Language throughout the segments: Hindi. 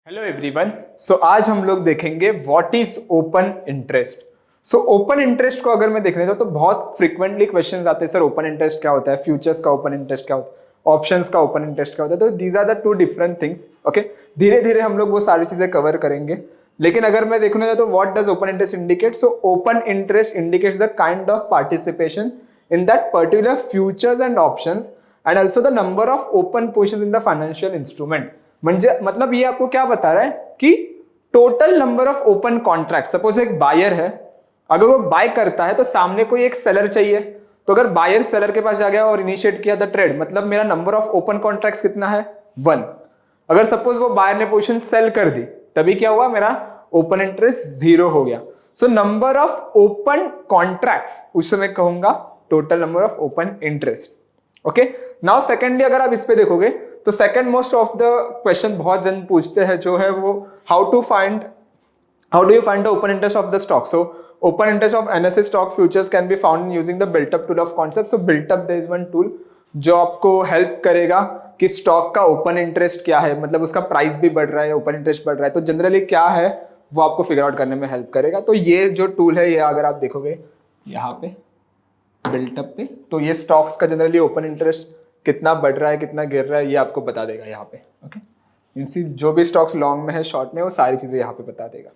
Hello everyone. सो आज हम लोग देखेंगे what is open interest. So open interest को अगर मैं देखने जाऊँ तो बहुत फ्रीक्वेंटली क्वेश्चंस आते हैं, सर ओपन इंटरेस्ट क्या होता है, फ्यूचर्स का ओपन इंटरेस्ट क्या होता है, ऑप्शंस का ओपन इंटरेस्ट क्या होता है। तो these are the two different things. Okay, धीरे धीरे हम लोग वो सारी चीजें कवर करेंगे। लेकिन अगर मैं देखने जाऊँ तो what does open interest indicate? So open interest indicates the kind of participation in that particular futures and options and also the number of open positions in the financial instrument। मतलब ये आपको क्या बता रहा है कि total number of open contract. Suppose एक बायर है, अगर वो बाय करता है तो सामने कोई एक सेलर चाहिए, तो अगर बायर सेलर के पास जा गया और इनिशिएट किया द ट्रेड, मतलब मेरा नंबर ऑफ ओपन कॉन्ट्रैक्ट्स कितना है? 1। अगर सपोज वो बायर ने पोजीशन सेल कर दी, तभी क्या हुआ? मेरा ओपन इंटरेस्ट 0 हो गया। So number of open contracts उस समय कहूंगा total number of open interest. Okay, now secondly अगर आप इस पे देखोगे तो second most of the question बहुत जन पूछते हैं जो है वो how do you find the open interest of the stock. So open interest of NSA stock futures can be found using the built up tool of concept. So built up there is one tool जो आपको हेल्प करेगा कि स्टॉक का ओपन इंटरेस्ट क्या है, मतलब उसका प्राइस भी बढ़ रहा है, ओपन इंटरेस्ट बढ़ रहा है, तो जनरली क्या है वो आपको फिगर आउट करने में हेल्प करेगा। तो ये जो टूल है ये अगर आप देखोगे यहाँ पे बिल्टअप पे, तो ये स्टॉक्स का जनरली ओपन इंटरेस्ट कितना बढ़ रहा है कितना गिर रहा है ये आपको बता देगा यहाँ पे। ओके, इनसी जो भी स्टॉक्स लॉन्ग में है शॉर्ट में वो सारी चीजें यहाँ पे बता देगा।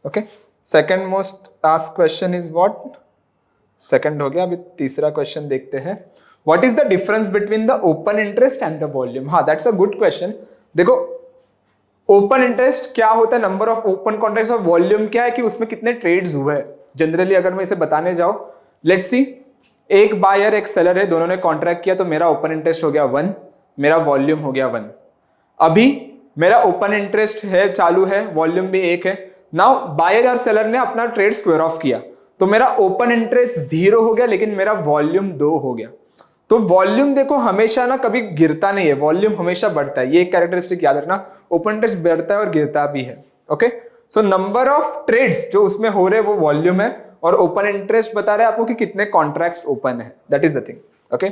Okay, second most asked question is what, second हो गया। अभी तीसरा क्वेश्चन देखते हैं, what is the difference between the open interest and the volume. हाँ, दैट्स अ गुड क्वेश्चन। देखो ओपन इंटरेस्ट क्या होता है, नंबर ऑफ ओपन कॉन्ट्रैक्ट्स, और वॉल्यूम क्या है कि उसमें कितने ट्रेड्स हुए हैं। जनरली अगर मैं इसे बताने जाऊं, लेट्स सी एक बायर एक सेलर है, दोनों ने कॉन्ट्रैक्ट किया, तो मेरा ओपन इंटरेस्ट हो गया 1, मेरा वॉल्यूम हो गया 1। अभी मेरा ओपन इंटरेस्ट है चालू है, वॉल्यूम भी 1 है। नाउ बायर और सेलर ने अपना ट्रेड स्क्वायर ऑफ किया, तो मेरा ओपन इंटरेस्ट 0 हो गया लेकिन मेरा वॉल्यूम 2 हो गया। तो वॉल्यूम देखो हमेशा ना कभी गिरता नहीं है, वॉल्यूम हमेशा बढ़ता है। ये एक कैरेक्टरिस्टिक याद रखना, ओपन इंटरेस्ट बढ़ता है और गिरता भी है। Okay, so number of trades जो उसमें हो रहे हैं वो वॉल्यूम है, और ओपन इंटरेस्ट बता रहे हैं आपको कि कितने कॉन्ट्रैक्ट्स ओपन है, that is the thing. Okay,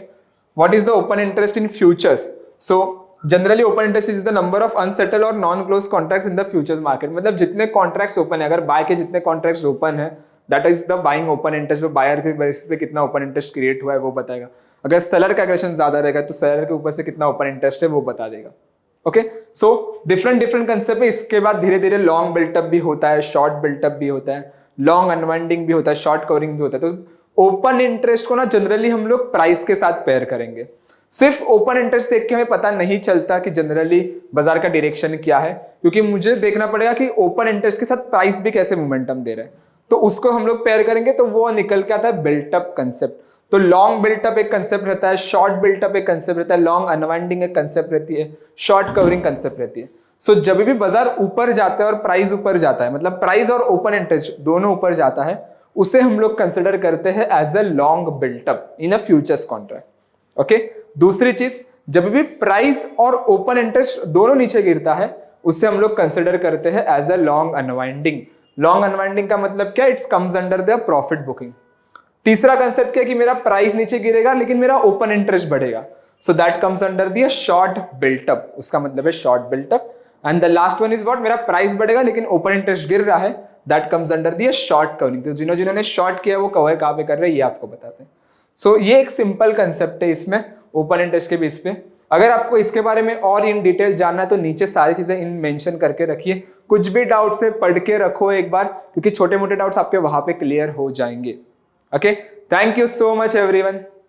what is the open interest in futures? So generally open interest is the number of unsettle और non close contracts in the futures market. मतलब जितने कॉन्ट्रैक्ट्स ओपन है, अगर बाय के जितने कॉन्ट्रैक्ट्स ओपन है that is the buying open interest. जो बायर के बेसिस पे कितना ओपन इंटरेस्ट क्रिएट हुआ है वो बताएगा। अगर सेलर का एग्रेशन ज्यादा रहेगा तो सेलर के ऊपर से कितना ओपन इंटरेस्ट है वो बता देगा। Okay, so different different concept है। इसके बाद धीरे धीरे लॉन्ग बिल्टअप भी होता है, शॉर्ट बिल्टअप भी होता है, लॉन्ग अनवाइंडिंग भी होता है, शॉर्ट कवरिंग भी होता है। तो ओपन इंटरेस्ट को ना जनरली हम लोग प्राइस के साथ पेयर करेंगे। सिर्फ ओपन इंटरेस्ट देख के हमें पता नहीं चलता कि जनरली बाजार का डायरेक्शन क्या है, क्योंकि मुझे देखना पड़ेगा कि ओपन इंटरेस्ट के साथ प्राइस भी कैसे मोमेंटम दे रहा है, तो उसको हम लोग पेयर करेंगे तो वो निकल के आता है बिल्टअप कंसेप्ट। तो लॉन्ग बिल्टअप एक कंसेप्ट रहता है, शॉर्ट बिल्टअप एक कंसेप्ट रहता है, लॉन्ग अनवाइंडिंग एक कंसेप्ट रहती है, शॉर्ट कवरिंग कंसेप्ट रहती है। सो जब भी बाजार ऊपर जाता है और प्राइस ऊपर जाता है, मतलब प्राइस और ओपन इंटरेस्ट दोनों ऊपर जाता है, उसे हम लोग कंसिडर करते हैं as a long built up in a futures contract. Okay, दूसरी चीज, जब भी प्राइस और ओपन इंटरेस्ट दोनों नीचे गिरता है उसे हम लोग कंसिडर करते हैं as a long unwinding. Long unwinding का मतलब क्या? It's comes under the profit booking. तीसरा कंसेप्ट क्या है कि मेरा प्राइस नीचे गिरेगा लेकिन मेरा ओपन इंटरेस्ट बढ़ेगा, so that comes under the short built up. उसका मतलब है short built up. And the last one is what, मेरा प्राइस बढ़ेगा लेकिन ओपन इंटरेस्ट गिर रहा है, that comes under the short covering. तो जिन्होंने शॉर्ट किया वो कवर कहां पे कर रहे हैं ये आपको बताते हैं। सो ये एक सिंपल कंसेप्ट है इसमें ओपन इंटरेस्ट के बेस पे। अगर आपको इसके बारे में और इन डिटेल जानना है तो नीचे सारी चीजें इन मेंशन करके रखिए। कुछ भी डाउट है पढ़ के रखो एक बार, क्योंकि छोटे मोटे डाउट्स आपके वहां पे क्लियर हो जाएंगे। Okay, thank you so much everyone.